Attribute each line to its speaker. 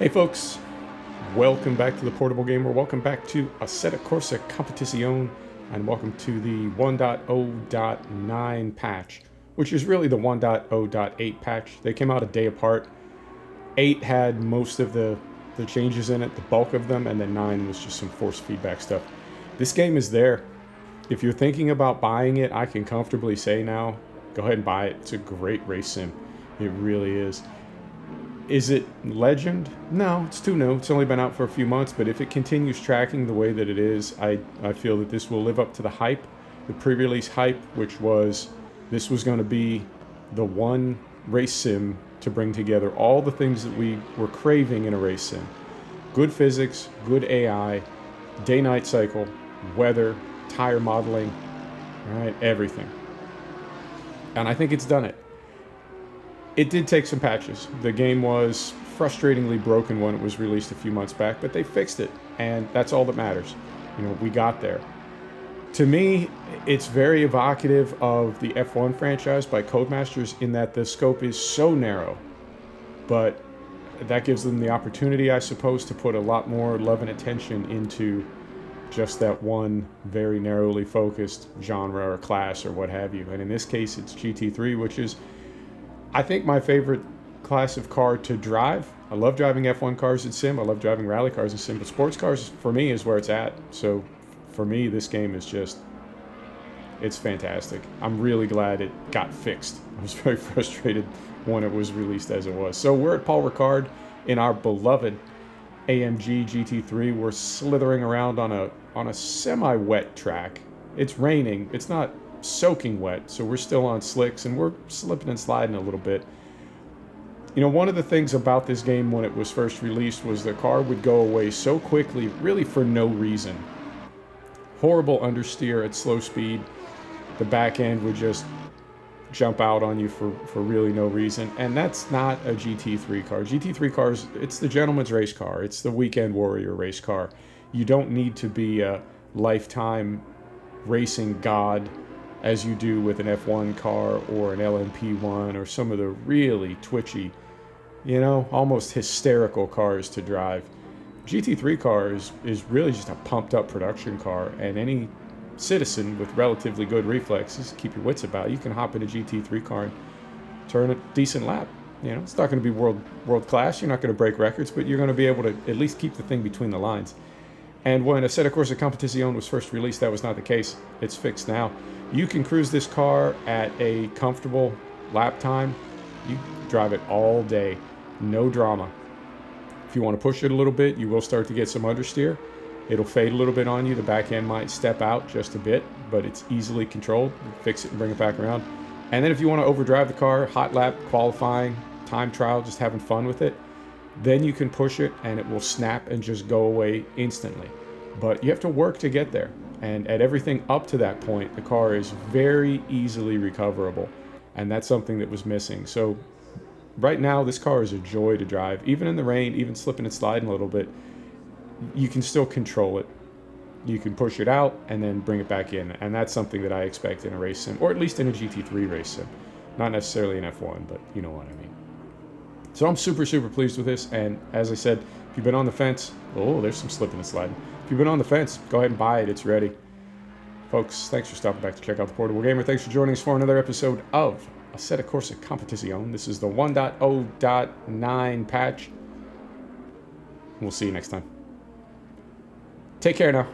Speaker 1: Hey folks, welcome back to the Portable Gamer. Welcome back to Assetto Corsa Competizione, and welcome to the 1.0.9 patch, which is really the 1.0.8 patch. They came out a day apart. 8 had most of the changes in it, the bulk of them, and then 9 was just some force feedback stuff. This game is there. If you're thinking about buying it, I can comfortably say now, go ahead and buy it. It's a great race sim. It really is. Is it legend? No, it's too new. It's only been out for a few months, but if it continues tracking the way that it is, I feel that this will live up to the hype, the pre-release hype, which was this was going to be the one race sim to bring together all the things that we were craving in a race sim. Good physics, good AI, day-night cycle, weather, tire modeling, right? Everything. And I think it's done it. It did take some patches. The game was frustratingly broken when it was released a few months back, but they fixed it, and that's all that matters. You know, we got there. To me, it's very evocative of the F1 franchise by Codemasters in that the scope is so narrow, but that gives them the opportunity, I suppose, to put a lot more love and attention into just that one very narrowly focused genre or class or what have you. And in this case, it's GT3, which is, I think, my favorite class of car to drive. I love driving F1 cars in sim. I love driving rally cars in sim. But sports cars, for me, is where it's at. So for me, this game is just, it's fantastic. I'm really glad it got fixed. I was very frustrated when it was released as it was. So we're at Paul Ricard in our beloved AMG GT3. We're slithering around on a semi-wet track. It's raining. It's not soaking wet, so we're still on slicks and we're slipping and sliding a little bit. You know, one of the things about this game when it was first released was the car would go away so quickly, really for no reason. Horrible understeer at slow speed. The back end would just jump out on you for really no reason, and that's not a GT3 car. GT3 cars, it's the gentleman's race car. It's the weekend warrior race car. You don't need to be a lifetime racing god as you do with an F1 car or an LMP1 or some of the really twitchy, you know, almost hysterical cars to drive. GT3 car is really just a pumped up production car, and any citizen with relatively good reflexes, keep your wits about, you can hop in a GT3 car and turn a decent lap. You know, it's not going to be world class, you're not going to break records, but you're going to be able to at least keep the thing between the lines. And when Assetto Corsa Competizione was first released, that was not the case. It's fixed now. You can cruise this car at a comfortable lap time. You drive it all day, no drama. If you want to push it a little bit, you will start to get some understeer. It'll fade a little bit on you. The back end might step out just a bit, but it's easily controlled. Fix it and bring it back around. And then if you want to overdrive the car, hot lap, qualifying, time trial, just having fun with it, then you can push it and it will snap and just go away instantly. But you have to work to get there. And at everything up to that point, the car is very easily recoverable. And that's something that was missing. So right now, this car is a joy to drive. Even in the rain, even slipping and sliding a little bit, you can still control it. You can push it out and then bring it back in. And that's something that I expect in a race sim, or at least in a GT3 race sim. Not necessarily an F1, but you know what I mean. So I'm super, super pleased with this. And as I said, if you've been on the fence, oh, there's some slipping and sliding. If you've been on the fence, go ahead and buy it. It's ready. Folks, thanks for stopping back to check out the Portable Gamer. Thanks for joining us for another episode of Assetto Corsa Competizione. This is the 1.0.9 patch. We'll see you next time. Take care now.